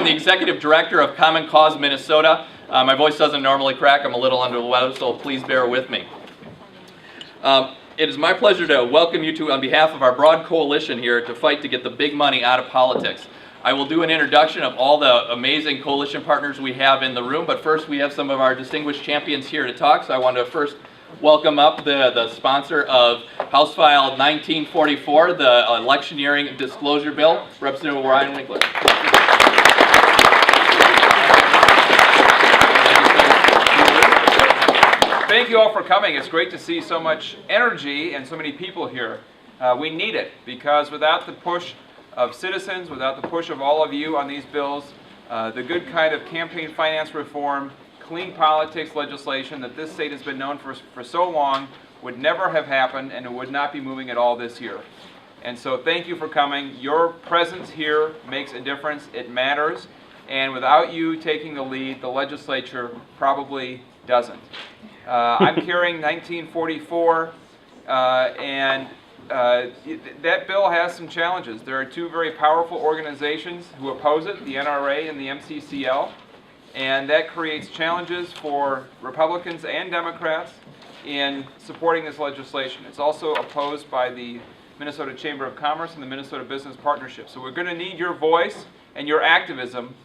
I'm the Executive Director of Common Cause Minnesota. My voice doesn't normally crack. I'm a little under the weather, so please bear with me. It is my pleasure to welcome you to, on behalf of our broad coalition here, to fight to get the big money out of politics. I will do an introduction of all the amazing coalition partners we have in the room, but first we have some of our distinguished champions here to talk, so I want to first welcome up the sponsor of House File 1944, the Electioneering Disclosure Bill, Representative Ryan Winkler. Thank you all for coming. It's great to see so much energy and so many people here. We need it, because without the push of citizens, without the push of all of you on these bills, the good kind of campaign finance reform, clean politics legislation that this state has been known for so long would never have happened, and it would not be moving at all this year. And so thank you for coming. Your presence here makes a difference. It matters. And without you taking the lead, the legislature probably doesn't. I'm carrying 1944, and that bill has some challenges. There are two very powerful organizations who oppose it, the NRA and the MCCL, and that creates challenges for Republicans and Democrats in supporting this legislation. It's also opposed by the Minnesota Chamber of Commerce and the Minnesota Business Partnership. So we're going to need your voice and your activism,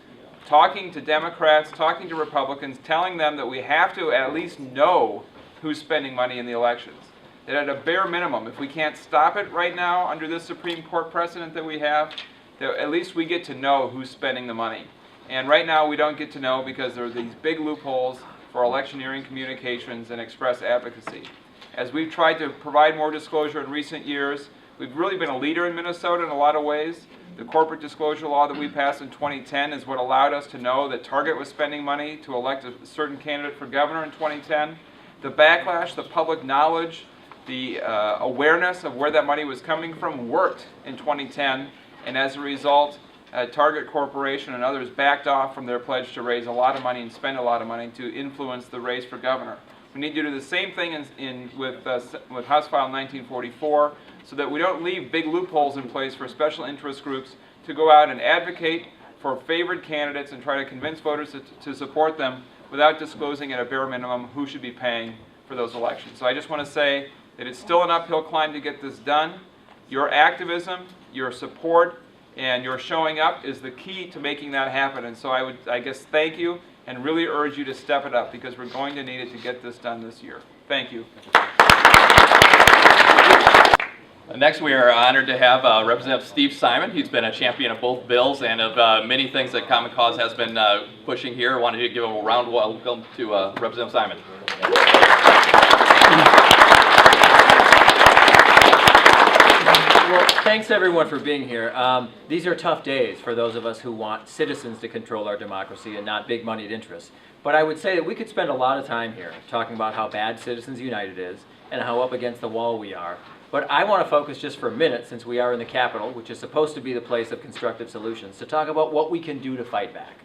talking to Democrats, talking to Republicans, telling them that we have to at least know who's spending money in the elections. That at a bare minimum, if we can't stop it right now under this Supreme Court precedent that we have, that at least we get to know who's spending the money. And right now we don't get to know because there are these big loopholes for electioneering communications and express advocacy. As we've tried to provide more disclosure in recent years, we've really been a leader in Minnesota in a lot of ways. The corporate disclosure law that we passed in 2010 is what allowed us to know that Target was spending money to elect a certain candidate for governor in 2010. The backlash, the public knowledge, the awareness of where that money was coming from worked in 2010, and as a result, Target Corporation and others backed off from their pledge to raise a lot of money and spend a lot of money to influence the race for governor. We need to do the same thing with House File 1944, so that we don't leave big loopholes in place for special interest groups to go out and advocate for favored candidates and try to convince voters to support them without disclosing at a bare minimum who should be paying for those elections. So I just want to say that it's still an uphill climb to get this done. Your activism, your support, and your showing up is the key to making that happen. And so I guess, thank you, and really urge you to step it up, because we're going to need it to get this done this year. Thank you. Next, we are honored to have Representative Steve Simon. He's been a champion of both bills and of many things that Common Cause has been pushing here. I wanted to give a round of welcome to Representative Simon. Well, thanks everyone for being here. These are tough days for those of us who want citizens to control our democracy and not big moneyed interests. But I would say that we could spend a lot of time here talking about how bad Citizens United is and how up against the wall we are. But I want to focus just for a minute, since we are in the Capitol, which is supposed to be the place of constructive solutions, to talk about what we can do to fight back.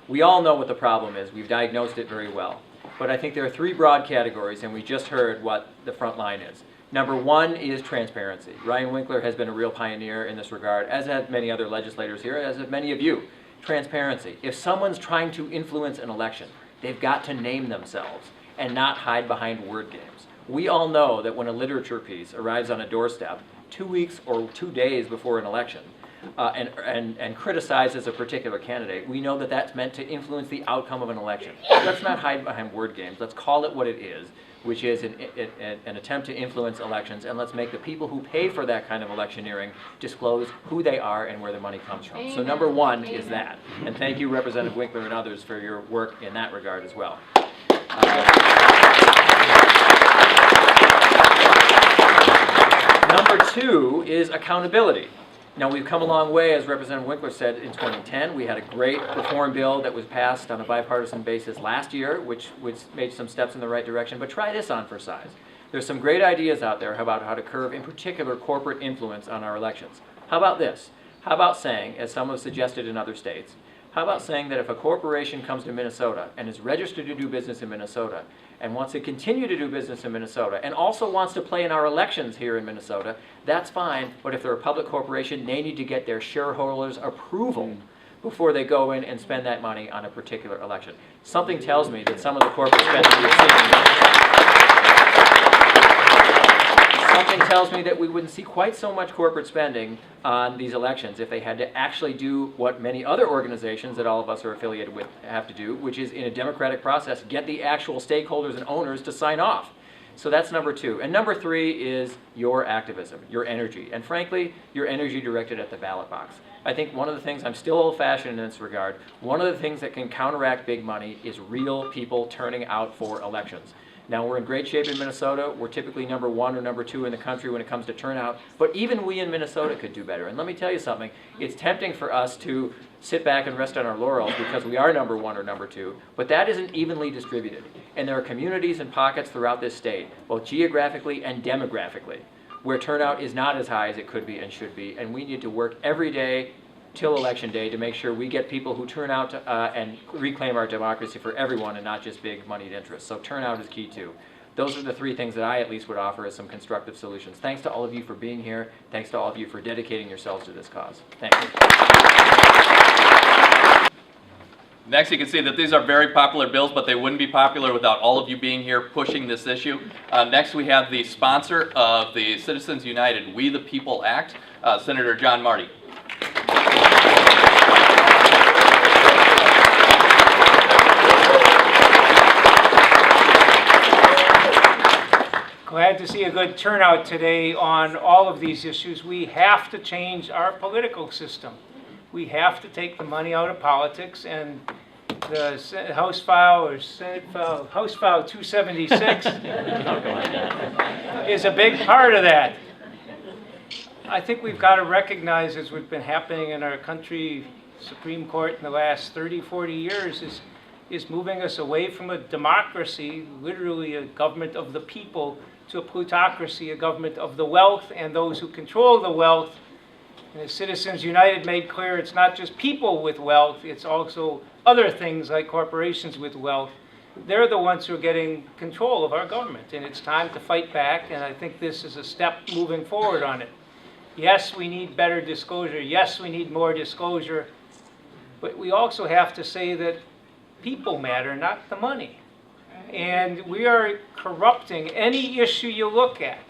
We all know what the problem is. We've diagnosed it very well. But I think there are three broad categories, and we just heard what the front line is. Number one is transparency. Ryan Winkler has been a real pioneer in this regard, as have many other legislators here, as have many of you. Transparency. If someone's trying to influence an election, they've got to name themselves and not hide behind word games. We all know that when a literature piece arrives on a doorstep 2 weeks or 2 days before an election and criticizes a particular candidate, we know that that's meant to influence the outcome of an election. Let's not hide behind word games. Let's call it what it is, which is an attempt to influence elections, and let's make the people who pay for that kind of electioneering disclose who they are and where the money comes from. Amen. So number one is that. And thank you, Representative Winkler and others, for your work in that regard as well. Number two is accountability. Now, we've come a long way, as Representative Winkler said, in 2010. We had a great reform bill that was passed on a bipartisan basis last year, which made some steps in the right direction. But try this on for size. There's some great ideas out there about how to curb, in particular, corporate influence on our elections. How about this? How about saying, as some have suggested in other states, how about saying that if a corporation comes to Minnesota and is registered to do business in Minnesota and wants to continue to do business in Minnesota and also wants to play in our elections here in Minnesota, that's fine, but if they're a public corporation, they need to get their shareholders' approval before they go in and spend that money on a particular election. Something tells me that some of the corporate spending we're seeing, something tells me that we wouldn't see quite so much corporate spending on these elections if they had to actually do what many other organizations that all of us are affiliated with have to do, which is in a democratic process, get the actual stakeholders and owners to sign off. So that's number two. And number three is your activism, your energy, and frankly, your energy directed at the ballot box. I think one of the things, I'm still old-fashioned in this regard, one of the things that can counteract big money is real people turning out for elections. Now, we're in great shape in Minnesota. We're typically number one or number two in the country when it comes to turnout, but even we in Minnesota could do better. And let me tell you something, it's tempting for us to sit back and rest on our laurels because we are number one or number two, but that isn't evenly distributed. And there are communities and pockets throughout this state, both geographically and demographically, where turnout is not as high as it could be and should be, and we need to work every day till election day to make sure we get people who turn out and reclaim our democracy for everyone and not just big moneyed interests. So turnout is key too. Those are the three things that I at least would offer as some constructive solutions. Thanks to all of you for being here. Thanks to all of you for dedicating yourselves to this cause. Thank you. Next, you can see that these are very popular bills, but they wouldn't be popular without all of you being here pushing this issue. Next, we have the sponsor of the Citizens United We the People Act, Senator John Marty. Glad to see a good turnout today on all of these issues. We have to change our political system. We have to take the money out of politics, and the House File or Senate File, House File 276 is a big part of that. I think we've got to recognize, as we've been happening in our country, Supreme Court in the last 30, 40 years is moving us away from a democracy, literally a government of the people, to a plutocracy, a government of the wealth and those who control the wealth. And as Citizens United made clear, it's not just people with wealth, it's also other things like corporations with wealth. They're the ones who are getting control of our government, and it's time to fight back, and I think this is a step moving forward on it. Yes, we need better disclosure. Yes, we need more disclosure. But we also have to say that people matter, not the money. And we are corrupting any issue you look at.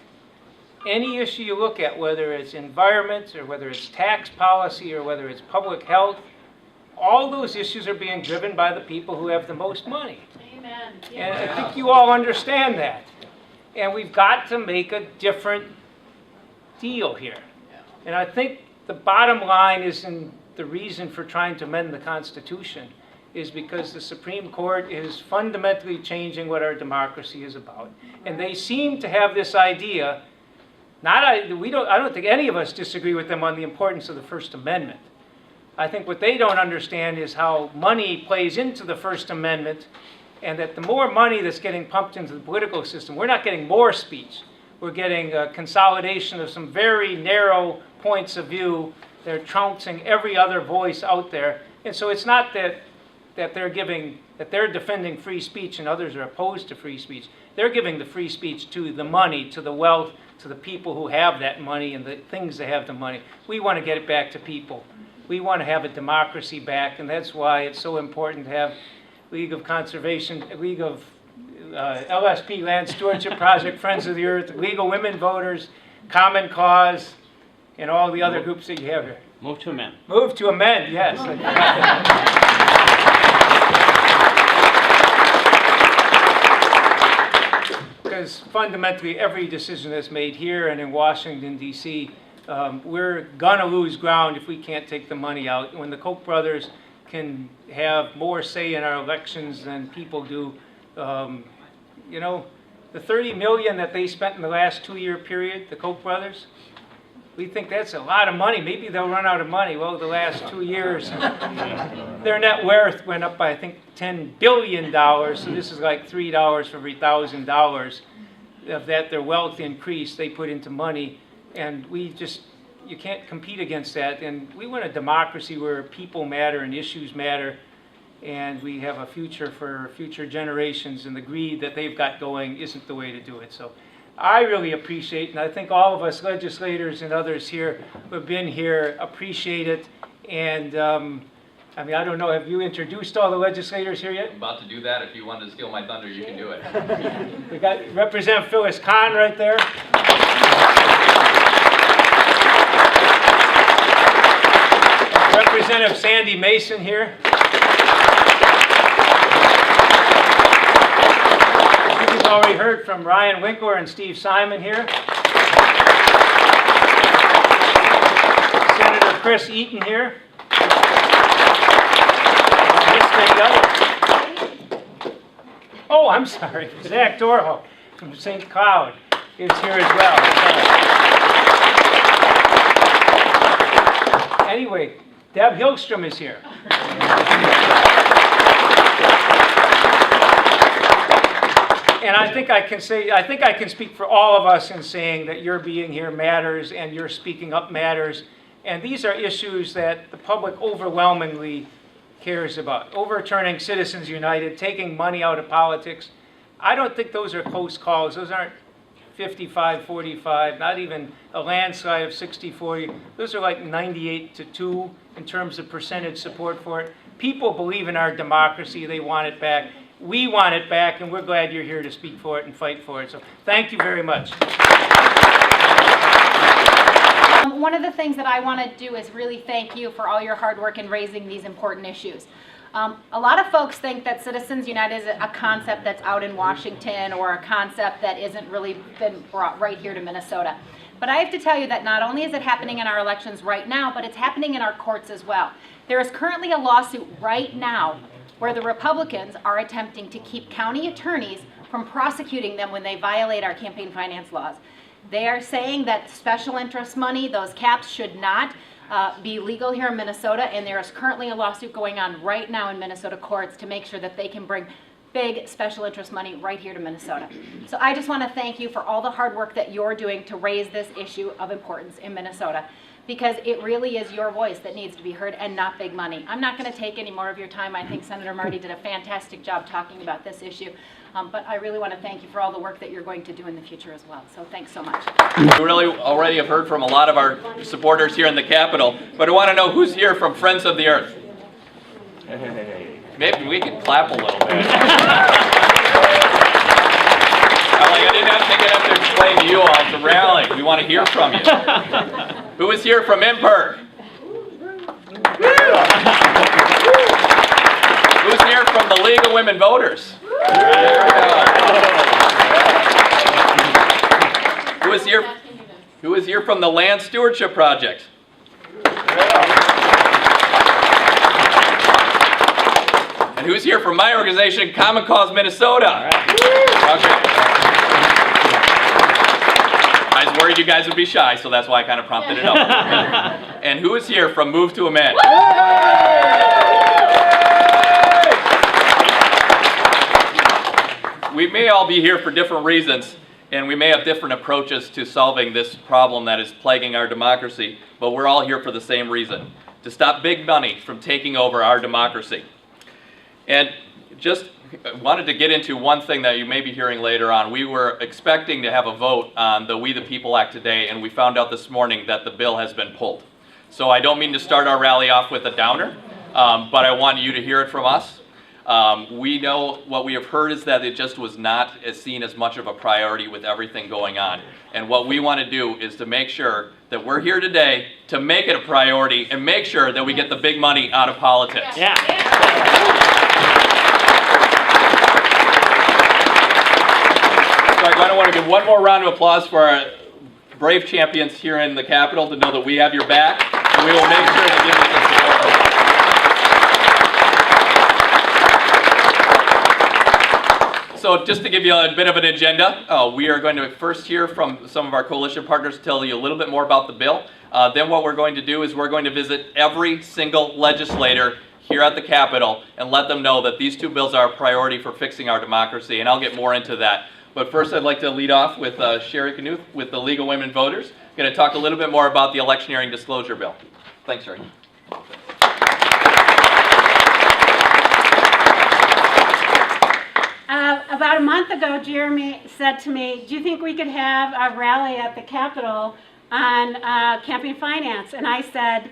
Any issue you look at, whether it's environment or whether it's tax policy or whether it's public health, all those issues are being driven by the people who have the most money. Amen. And I think you all understand that. And we've got to make a different deal here. And I think the bottom line is in the reason for trying to amend the Constitution is because the Supreme Court is fundamentally changing what our democracy is about. And they seem to have this idea, I don't think any of us disagree with them on the importance of the First Amendment. I think what they don't understand is how money plays into the First Amendment, and that the more money that's getting pumped into the political system, we're not getting more speech. We're getting a consolidation of some very narrow points of view. They're trouncing every other voice out there. And so it's not that they're defending free speech and others are opposed to free speech. They're giving the free speech to the money, to the wealth, to the people who have that money and the things that have the money. We want to get it back to people. We want to have a democracy back, and that's why it's so important to have League of Conservation, League of LSP, Land Stewardship Project, Friends of the Earth, Legal Women Voters, Common Cause, and all the other groups that you have here. Move to amend. Move to amend, yes. Because fundamentally, every decision that's made here and in Washington, D.C., we're going to lose ground if we can't take the money out. When the Koch brothers can have more say in our elections than people do, you know, the $30 million that they spent in the last 2-year period, the Koch brothers, we think that's a lot of money. Maybe they'll run out of money. Well, the last 2 years, their net worth went up by, I think, $10 billion. So this is like $3 for every $1,000 of that their wealth increased, they put into money. And you can't compete against that. And we want a democracy where people matter and issues matter. And we have a future for future generations, and the greed that they've got going isn't the way to do it. So I really appreciate, and I think all of us legislators and others here who have been here appreciate it. And I mean, I don't know, have you introduced all the legislators here yet? I'm about to do that. If you wanted to steal my thunder, you can do it. We got Representative Phyllis Kahn right there. Representative Sandy Mason here. You've already heard from Ryan Winkler and Steve Simon here. Senator Chris Eaton here. Oh, I'm sorry. Zach Dorho from St. Cloud is here as well. Anyway, Deb Hillstrom is here. And I think I can speak for all of us in saying that your being here matters and your speaking up matters. And these are issues that the public overwhelmingly cares about. Overturning Citizens United, taking money out of politics. I don't think those are close calls. Those aren't 55-45, not even a landslide of 60-40. Those are like 98-2 in terms of percentage support for it. People believe in our democracy. They want it back. We want it back, and we're glad you're here to speak for it and fight for it. So thank you very much. One of the things that I want to do is really thank you for all your hard work in raising these important issues. A lot of folks think that Citizens United is a concept that's out in Washington or a concept that isn't really been brought right here to Minnesota. But I have to tell you that not only is it happening in our elections right now, but it's happening in our courts as well. There is currently a lawsuit right now where the Republicans are attempting to keep county attorneys from prosecuting them when they violate our campaign finance laws. They are saying that special interest money, those caps, should not be legal here in Minnesota, and there is currently a lawsuit going on right now in Minnesota courts to make sure that they can bring big special interest money right here to Minnesota. So I just want to thank you for all the hard work that you're doing to raise this issue of importance in Minnesota, because it really is your voice that needs to be heard and not big money. I'm not going to take any more of your time. I think Senator Marty did a fantastic job talking about this issue. But I really want to thank you for all the work that you're going to do in the future as well. So thanks so much. We really already have heard from a lot of our supporters here in the Capitol, but I want to know who's here from Friends of the Earth. Maybe we could clap a little bit. I didn't have to explain to you all, it's a rally. We want to hear from you. Who is here from MPERG? Who's here from the League of Women Voters? Who is here from the Land Stewardship Project? And who's here from my organization, Common Cause Minnesota? Okay. I was worried you guys would be shy, so that's why I kind of prompted it up. And who is here from Move to Amend? We may all be here for different reasons, and we may have different approaches to solving this problem that is plaguing our democracy, but we're all here for the same reason: to stop big money from taking over our democracy. And just wanted to get into one thing that you may be hearing later on. We were expecting to have a vote on the We the People Act today, and we found out this morning that the bill has been pulled. So I don't mean to start our rally off with a downer, but I want you to hear it from us. We know what we have heard is that it just was not seen as much of a priority with everything going on. And what we want to do is to make sure that we're here today to make it a priority and make sure that we get the big money out of politics. Yeah. So I want to give one more round of applause for our brave champions here in the Capitol to know that we have your back, and we will make sure to give you some support. So just to give you a bit of an agenda, we are going to first hear from some of our coalition partners, tell you a little bit more about the bill. Then what we're going to do is we're going to visit every single legislator here at the Capitol and let them know that these two bills are a priority for fixing our democracy, and I'll get more into that. But first I'd like to lead off with Sherry Knuth with the League of Women Voters. I'm going to talk a little bit more about the electioneering disclosure bill. Thanks, Sherry. About a month ago, Jeremy said to me, do you think we could have a rally at the Capitol on campaign finance? And I said,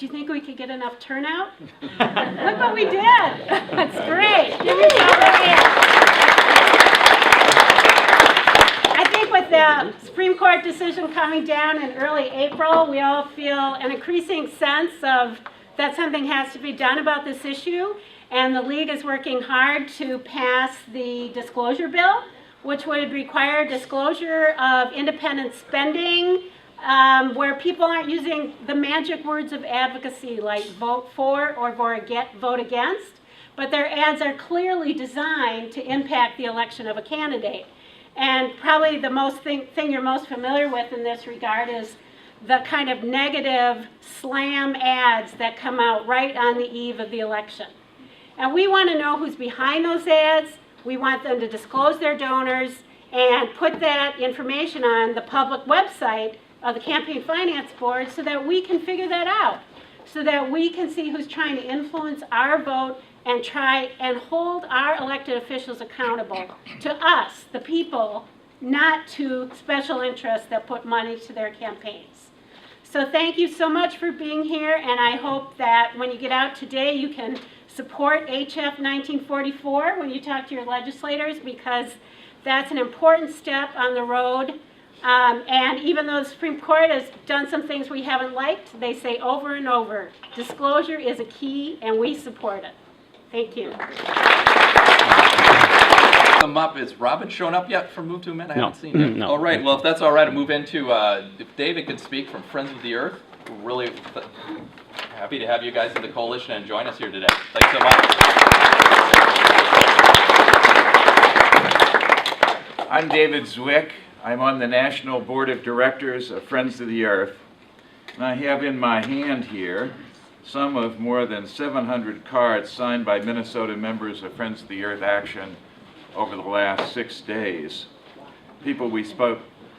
Do you think we could get enough turnout? Look what we did. That's great. Give yourself a hand. I think with the Supreme Court decision coming down in early April, we all feel an increasing sense of that something has to be done about this issue. And the League is working hard to pass the disclosure bill, which would require disclosure of independent spending, where people aren't using the magic words of advocacy like vote for or vote against, but their ads are clearly designed to impact the election of a candidate. And probably the thing you're most familiar with in this regard is the kind of negative slam ads that come out right on the eve of the election. And we want to know who's behind those ads. We want them to disclose their donors and put that information on the public website of the Campaign Finance Board so that we can figure that out, so that we can see who's trying to influence our vote and try and hold our elected officials accountable to us, the people, not to special interests that put money to their campaigns. So thank you so much for being here, and I hope that when you get out today you can support HF 1944 when you talk to your legislators, because that's an important step on the road. And even though the Supreme Court has done some things we haven't liked, they say over and over, disclosure is a key and we support it. Thank you. Is Robin shown up yet from Move to Amend? I haven't seen him. No. All right, well, if that's all right, I'll move into, if David could speak from Friends of the Earth. We're really happy to have you guys in the coalition and join us here today. Thanks so much. I'm David Zwick. I'm on the National Board of Directors of Friends of the Earth. And I have in my hand here some of more than 700 cards signed by Minnesota members of Friends of the Earth Action over the last 6 days. People we spoke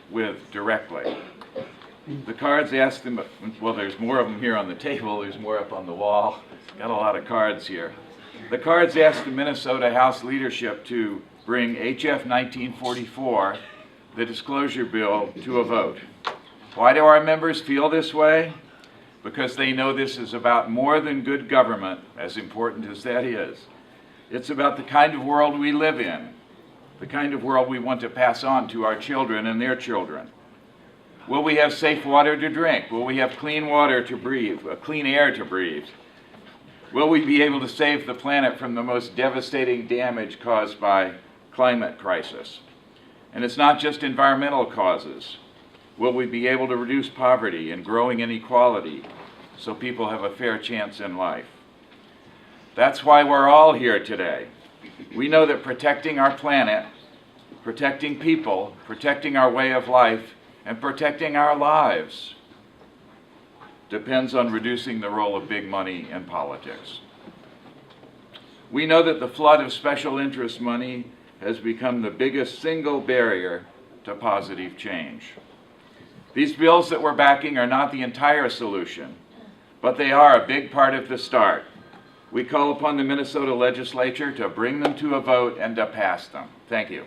with directly. The cards ask them, well, there's more of them here on the table, there's more up on the wall. Got a lot of cards here. The cards ask the Minnesota House leadership to bring HF 1944, the disclosure bill, to a vote. Why do our members feel this way? Because they know this is about more than good government, as important as that is. It's about the kind of world we live in, the kind of world we want to pass on to our children and their children. Will we have safe water to drink? Will we have clean water to breathe, clean air to breathe? Will we be able to save the planet from the most devastating damage caused by climate crisis? And it's not just environmental causes. Will we be able to reduce poverty and growing inequality so people have a fair chance in life? That's why we're all here today. We know that protecting our planet, protecting people, protecting our way of life, and protecting our lives depends on reducing the role of big money in politics. We know that the flood of special interest money has become the biggest single barrier to positive change. These bills that we're backing are not the entire solution, but they are a big part of the start. We call upon the Minnesota legislature to bring them to a vote and to pass them. Thank you.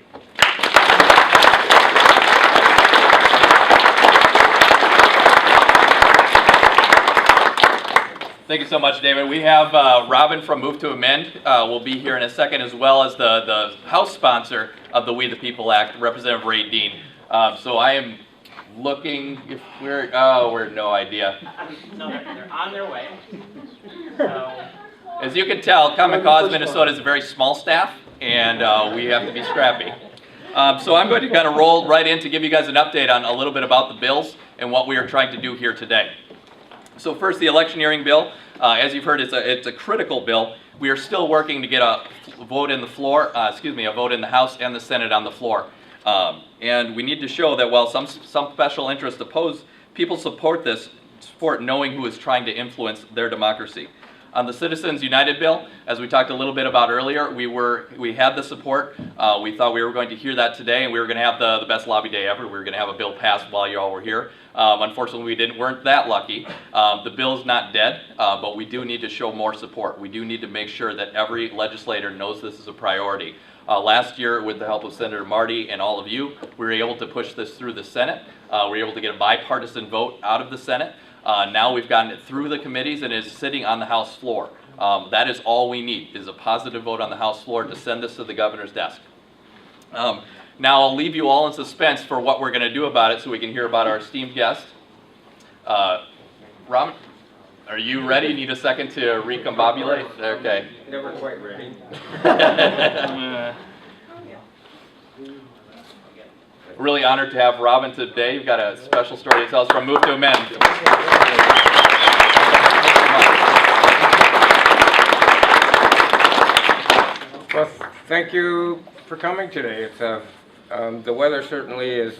Thank you so much, David. We have Robin from Move to Amend will be here in a second, as well as the House sponsor of the We the People Act, Representative Ray Dean. So I am looking, if we're no idea. No, they're on their way. So. As you can tell, Common Cause Minnesota is a very small staff, and we have to be scrappy. So I'm going to kind of roll right in to give you guys an update on a little bit about the bills and what we are trying to do here today. So first, the electioneering bill. As you've heard, it's a critical bill. We are still working to get a vote in the floor, a vote in the House and the Senate on the floor. And we need to show that while some special interests oppose, people support knowing who is trying to influence their democracy. On the Citizens United bill, as we talked a little bit about earlier, we had the support. We thought we were going to hear that today, and we were going to have the best lobby day ever. We were going to have a bill passed while you all were here. Unfortunately, we weren't that lucky. The bill's not dead, but we do need to show more support. We do need to make sure that every legislator knows this is a priority. Last year, with the help of Senator Marty and all of you, we were able to push this through the Senate. We were able to get a bipartisan vote out of the Senate. Now we've gotten it through the committees and is sitting on the House floor. That is all we need, is a positive vote on the House floor to send this to the governor's desk. Now I'll leave you all in suspense for what we're going to do about it so we can hear about our esteemed guest. Robin, are you ready? Need a second to recombobulate? Okay. Never quite ready. Really honored to have Robin today. You've got a special story to tell us from Move to Amend. Well, thank you for coming today. It's the weather certainly is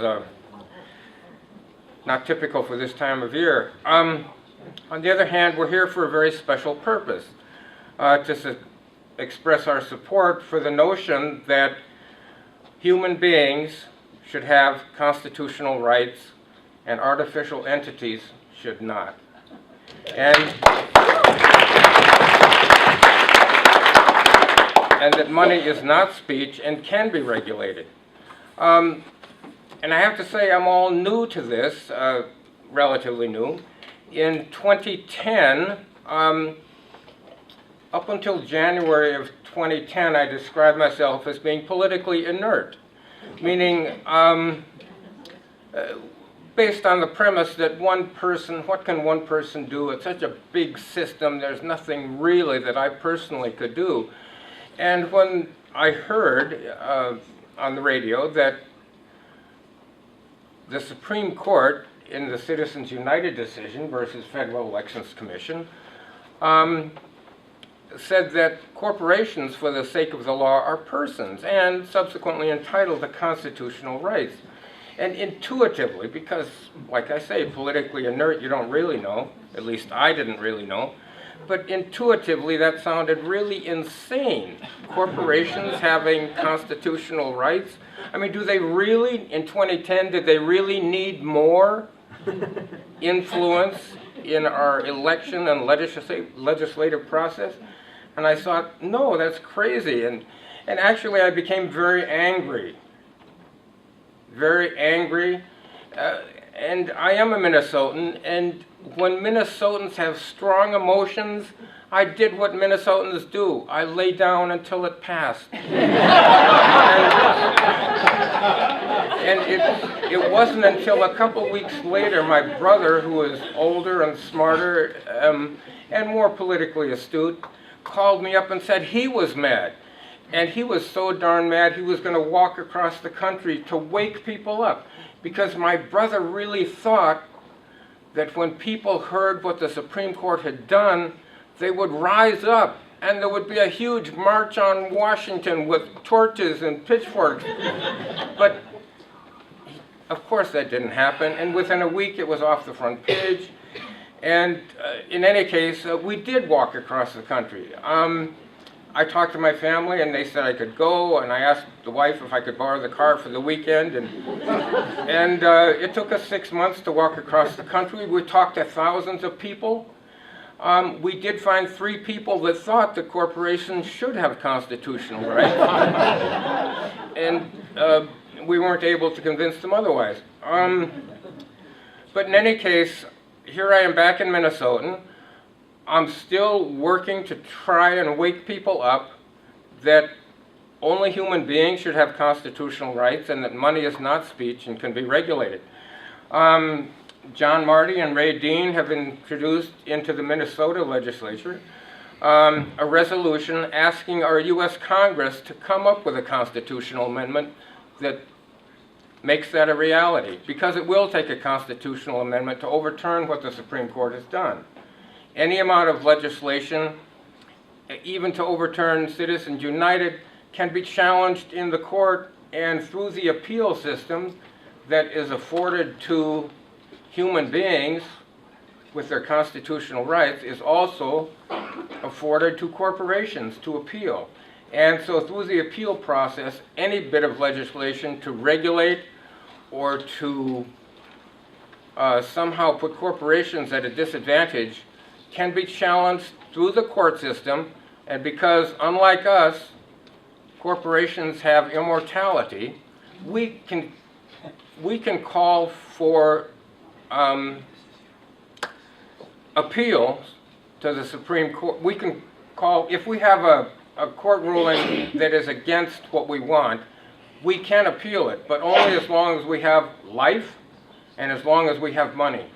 not typical for this time of year. On the other hand, we're here for a very special purpose, to express our support for the notion that human beings should have constitutional rights and artificial entities should not. And that money is not speech and can be regulated. And I have to say I'm all new to this, relatively new. In 2010, up until January of 2010, I described myself as being politically inert, meaning based on the premise that one person, what can one person do? It's such a big system, there's nothing really that I personally could do. And when I heard on the radio that the Supreme Court in the Citizens United decision versus Federal Elections Commission said that corporations, for the sake of the law, are persons and subsequently entitled to constitutional rights. And intuitively, because, like I say, politically inert, you don't really know, at least I didn't really know, but intuitively that sounded really insane. Corporations having constitutional rights. I mean, do they really, in 2010, did they really need more influence in our election and legislative process? And I thought, no, that's crazy. And actually I became very angry. Very angry. And I am a Minnesotan, and when Minnesotans have strong emotions, I did what Minnesotans do. I lay down until it passed. And it wasn't until a couple weeks later, my brother, who is older and smarter and more politically astute, called me up and said he was mad. And he was so darn mad he was going to walk across the country to wake people up. Because my brother really thought that when people heard what the Supreme Court had done, they would rise up and there would be a huge march on Washington with torches and pitchforks. But of course that didn't happen, and within a week it was off the front page. And in any case, we did walk across the country. I talked to my family and they said I could go, and I asked the wife if I could borrow the car for the weekend, and it took us 6 months to walk across the country. We talked to thousands of people. We did find 3 people that thought that corporations should have constitutional rights, and we weren't able to convince them otherwise. But in any case, here I am back in Minnesota. I'm still working to try and wake people up that only human beings should have constitutional rights and that money is not speech and can be regulated. John Marty and Ray Dean have introduced into the Minnesota legislature a resolution asking our U.S. Congress to come up with a constitutional amendment that makes that a reality, because it will take a constitutional amendment to overturn what the Supreme Court has done. Any amount of legislation, even to overturn Citizens United, can be challenged in the court and through the appeal system that is afforded to human beings with their constitutional rights is also afforded to corporations to appeal. And so through the appeal process, any bit of legislation to regulate or to somehow put corporations at a disadvantage can be challenged through the court system. And because, unlike us, corporations have immortality, we can call for appeal to the Supreme Court. We can call, if we have a court ruling that is against what we want, we can appeal it, but only as long as we have life and as long as we have money.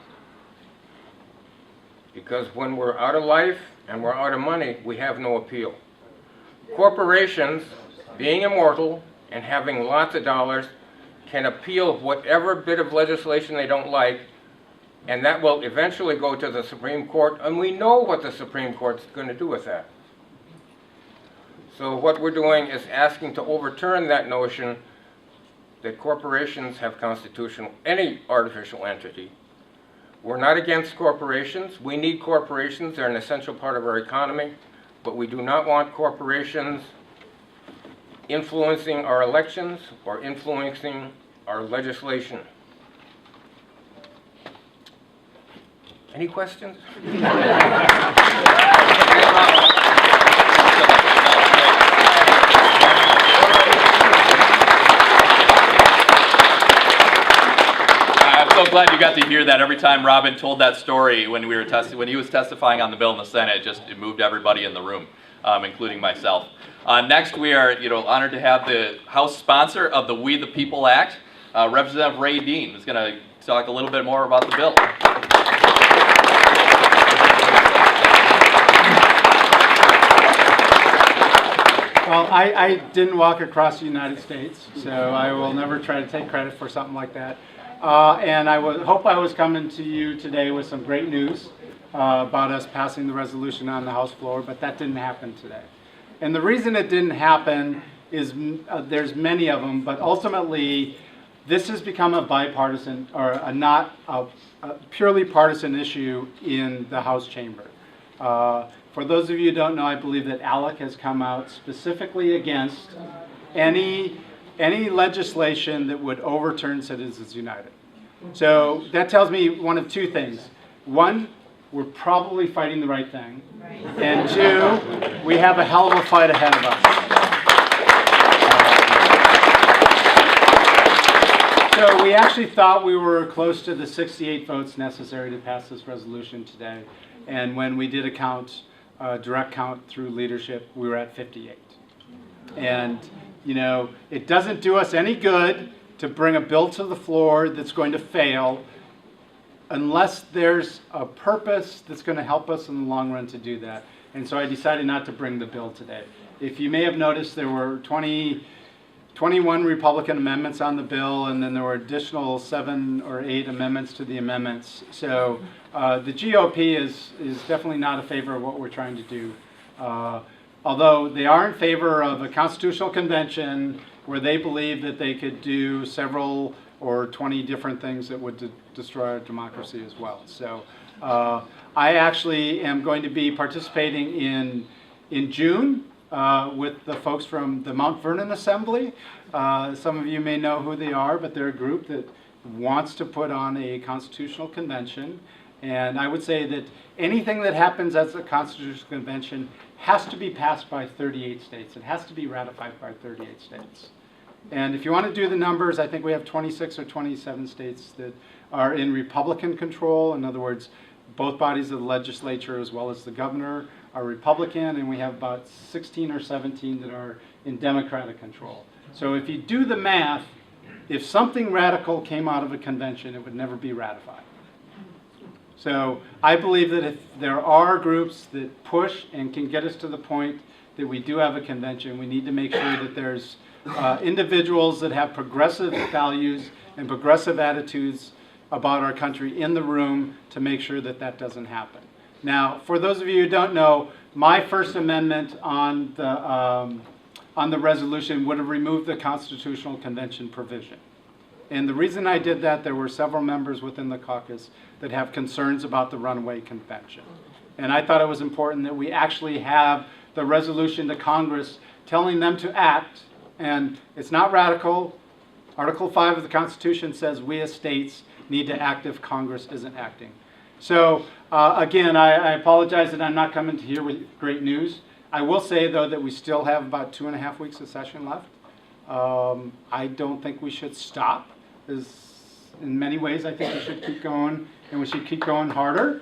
Because when we're out of life and we're out of money, we have no appeal. Corporations, being immortal and having lots of dollars, can appeal whatever bit of legislation they don't like, and that will eventually go to the Supreme Court, and we know what the Supreme Court's going to do with that. So what we're doing is asking to overturn that notion that corporations have constitutional, any artificial entity. We're not against corporations. We need corporations. They're an essential part of our economy, but we do not want corporations influencing our elections or influencing our legislation. Any questions? I'm so glad you got to hear that. Every time Robin told that story when he was testifying on the bill in the Senate, it moved everybody in the room, including myself. Next, we are honored to have the House sponsor of the We the People Act, Representative Ray Dean, who's going to talk a little bit more about the bill. Well, I didn't walk across the United States, so I will never try to take credit for something like that. And I hope I was coming to you today with some great news about us passing the resolution on the House floor, but that didn't happen today. And the reason it didn't happen is there's many of them, but ultimately this has become a bipartisan, or not a purely partisan issue in the House chamber. For those of you who don't know, I believe that ALEC has come out specifically against any legislation that would overturn Citizens United. So that tells me one of two things. One, we're probably fighting the right thing. And two, we have a hell of a fight ahead of us. So we actually thought we were close to the 68 votes necessary to pass this resolution today. And when we did a direct count through leadership, we were at 58. And it doesn't do us any good to bring a bill to the floor that's going to fail unless there's a purpose that's going to help us in the long run to do that. And so I decided not to bring the bill today. If you may have noticed, there were 21 Republican amendments on the bill, and then there were additional 7 or 8 amendments to the amendments. So the GOP is definitely not in favor of what we're trying to do. Although they are in favor of a constitutional convention where they believe that they could do several or 20 different things that would destroy our democracy as well. So I actually am going to be participating in June with the folks from the Mount Vernon Assembly. Some of you may know who they are, but they're a group that wants to put on a constitutional convention. And I would say that anything that happens at the Constitutional Convention has to be passed by 38 states. It has to be ratified by 38 states. And if you want to do the numbers, I think we have 26 or 27 states that are in Republican control. In other words, both bodies of the legislature as well as the governor are Republican, and we have about 16 or 17 that are in Democratic control. So if you do the math, if something radical came out of a convention, it would never be ratified. So I believe that if there are groups that push and can get us to the point that we do have a convention, we need to make sure that there's individuals that have progressive values and progressive attitudes about our country in the room to make sure that that doesn't happen. Now, for those of you who don't know, my first amendment on the resolution would have removed the Constitutional Convention provision. And the reason I did that, there were several members within the caucus that have concerns about the runaway convention. And I thought it was important that we actually have the resolution to Congress telling them to act. And it's not radical. Article 5 of the Constitution says we as states need to act if Congress isn't acting. So again, I apologize that I'm not coming to here with great news. I will say, though, that we still have about 2.5 weeks of session left. I don't think we should stop. In many ways, I think we should keep going and we should keep going harder.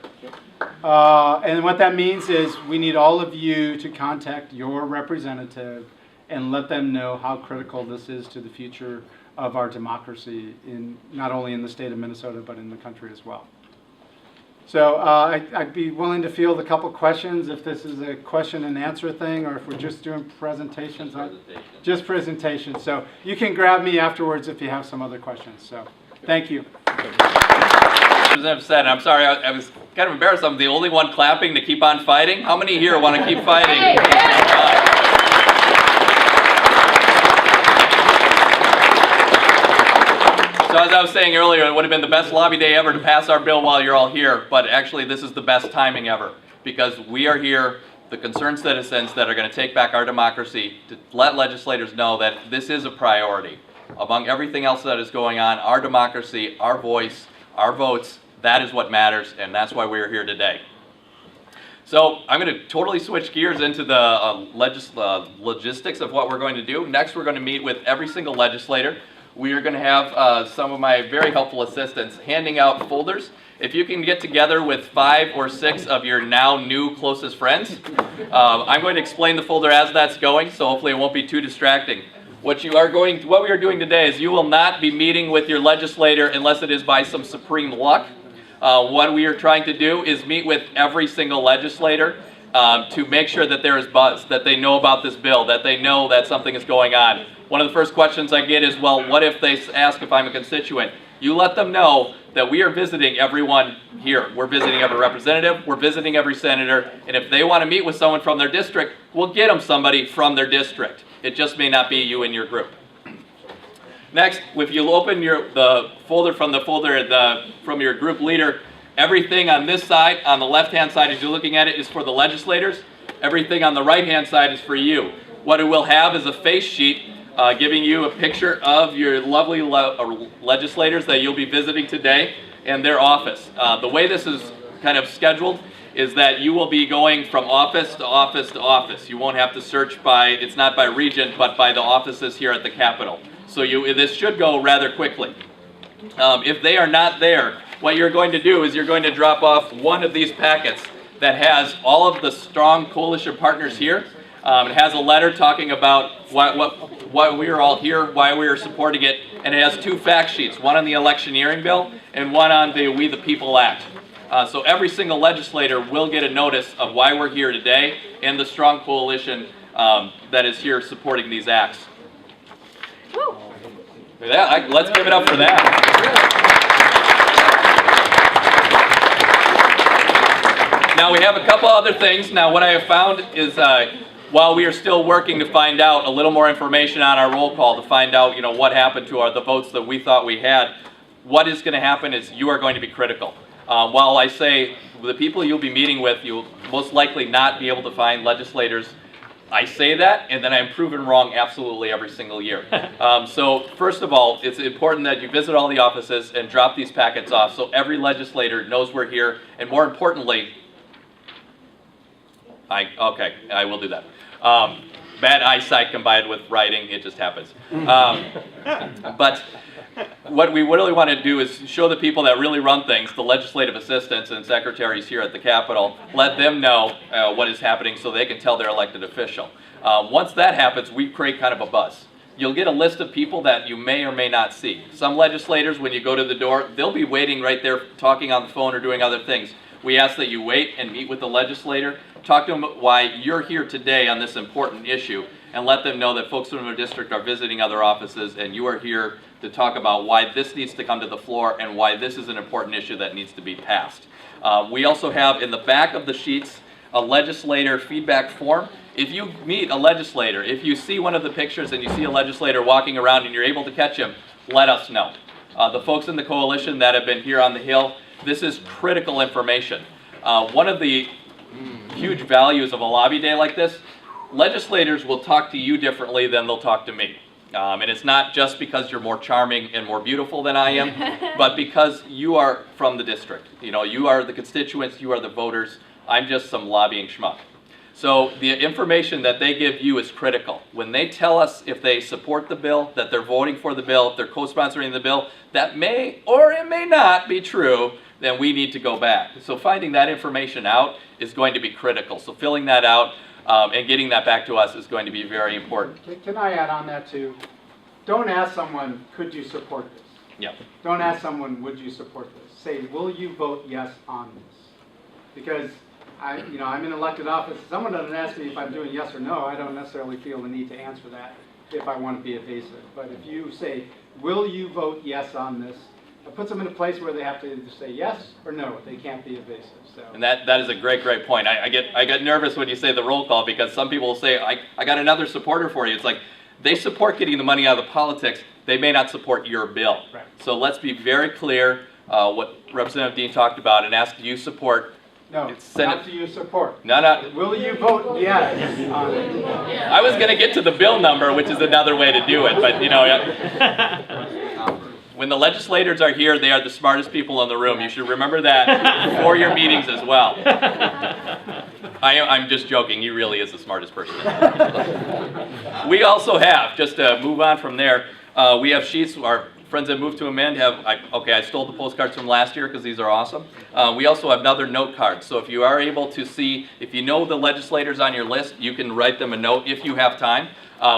And what that means is we need all of you to contact your representative and let them know how critical this is to the future of our democracy, in not only in the state of Minnesota, but in the country as well. So I'd be willing to field a couple questions if this is a question and answer thing, or if we're just doing presentations. Just presentations. So you can grab me afterwards if you have some other questions. So thank you. Representative said, I'm sorry, I was kind of embarrassed. I'm the only one clapping to keep on fighting. How many here want to keep fighting? So as I was saying earlier, it would have been the best lobby day ever to pass our bill while you're all here, but actually this is the best timing ever, because we are here, the concerned citizens that are going to take back our democracy, to let legislators know that this is a priority. Among everything else that is going on, our democracy, our voice, our votes, that is what matters, and that's why we're here today. So I'm going to totally switch gears into the logistics of what we're going to do. Next, we're going to meet with every single legislator. We are going to have some of my very helpful assistants handing out folders. If you can get together with 5 or 6 of your now new closest friends, I'm going to explain the folder as that's going, so hopefully it won't be too distracting. What we are doing today is you will not be meeting with your legislator unless it is by some supreme luck. What we are trying to do is meet with every single legislator to make sure that there is buzz, that they know about this bill, that they know that something is going on. One of the first questions I get is, well, what if they ask if I'm a constituent? You let them know that we are visiting everyone here. We're visiting every representative, we're visiting every senator, and if they want to meet with someone from their district, we'll get them somebody from their district. It just may not be you and your group. Next, if you open the folder from your group leader, everything on this side, on the left-hand side as you're looking at it, is for the legislators. Everything on the right-hand side is for you. What it will have is a face sheet giving you a picture of your lovely legislators that you'll be visiting today and their office. The way this is kind of scheduled is that you will be going from office to office to office. You won't have to search by, it's not by region, but by the offices here at the Capitol. So this should go rather quickly. If they are not there, what you're going to do is you're going to drop off one of these packets that has all of the strong coalition partners here. It has a letter talking about why we are all here, why we are supporting it, and it has 2 fact sheets, one on the electioneering bill and one on the We the People Act. So every single legislator will get a notice of why we're here today and the strong coalition that is here supporting these acts. Yeah, let's give it up for that. Now we have a couple other things. Now what I have found is while we are still working to find out a little more information on our roll call, to find out what happened to the votes that we thought we had, what is going to happen is you are going to be critical. While I say the people you'll be meeting with, you'll most likely not be able to find legislators, I say that, and then I'm proven wrong absolutely every single year. So first of all, it's important that you visit all the offices and drop these packets off so every legislator knows we're here, and more importantly, I will do that. Bad eyesight combined with writing, it just happens. But what we really want to do is show the people that really run things, the legislative assistants and secretaries here at the Capitol, let them know what is happening so they can tell their elected official. Once that happens, we create kind of a buzz. You'll get a list of people that you may or may not see. Some legislators, when you go to the door, they'll be waiting right there talking on the phone or doing other things. We ask that you wait and meet with the legislator, talk to them why you're here today on this important issue, and let them know that folks from their district are visiting other offices and you are here to talk about why this needs to come to the floor and why this is an important issue that needs to be passed. We also have in the back of the sheets a legislator feedback form. If you meet a legislator, if you see one of the pictures and you see a legislator walking around and you're able to catch him, let us know. The folks in the coalition that have been here on the Hill, this is critical information. One of the huge values of a lobby day like this, legislators will talk to you differently than they'll talk to me. And it's not just because you're more charming and more beautiful than I am, but because you are from the district. You are the constituents, you are the voters. I'm just some lobbying schmuck. So the information that they give you is critical. When they tell us if they support the bill, that they're voting for the bill, if they're co-sponsoring the bill, that may or it may not be true, then we need to go back. So finding that information out is going to be critical. So filling that out and getting that back to us is going to be very important. Can I add on that too? Don't ask someone, could you support this? Yeah. Don't ask someone, would you support this? Say, will you vote yes on this? Because I'm in elected office. If someone doesn't ask me if I'm doing yes or no, I don't necessarily feel the need to answer that if I want to be evasive. But if you say, will you vote yes on this? It puts them in a place where they have to either say yes or no. They can't be evasive. So. And that is a great point. I get nervous when you say the roll call, because some people will say, I got another supporter for you. It's like, they support getting the money out of the politics. They may not support your bill. Right. So let's be very clear what Representative Dean talked about and ask, do you support? No, not do you support. No. Will you vote yes on it? I was going to get to the bill number, which is another way to do it, but when the legislators are here, they are the smartest people in the room. You should remember that for your meetings as well. I'm just joking. He really is the smartest person. We also have, just to move on from there, we have sheets. Our friends that moved to amend have, I stole the postcards from last year because these are awesome. We also have another note card. So if you are able to see, if you know the legislators on your list, you can write them a note if you have time.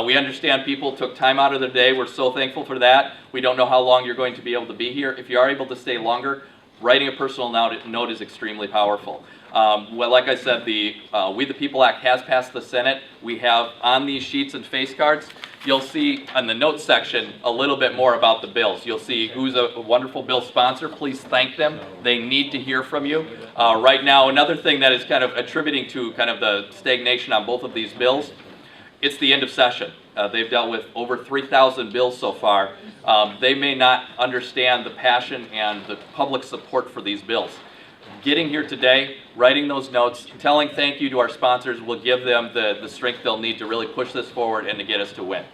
We understand people took time out of their day. We're so thankful for that. We don't know how long you're going to be able to be here. If you are able to stay longer, writing a personal note is extremely powerful. Well, like I said, the We the People Act has passed the Senate. We have on these sheets and face cards, you'll see in the notes section a little bit more about the bills. You'll see who's a wonderful bill sponsor. Please thank them. They need to hear from you. Right now, another thing that is kind of attributing to kind of the stagnation on both of these bills, it's the end of session. They've dealt with over 3,000 bills so far. They may not understand the passion and the public support for these bills. Getting here today, writing those notes, telling thank you to our sponsors will give them the strength they'll need to really push this forward and to get us to win.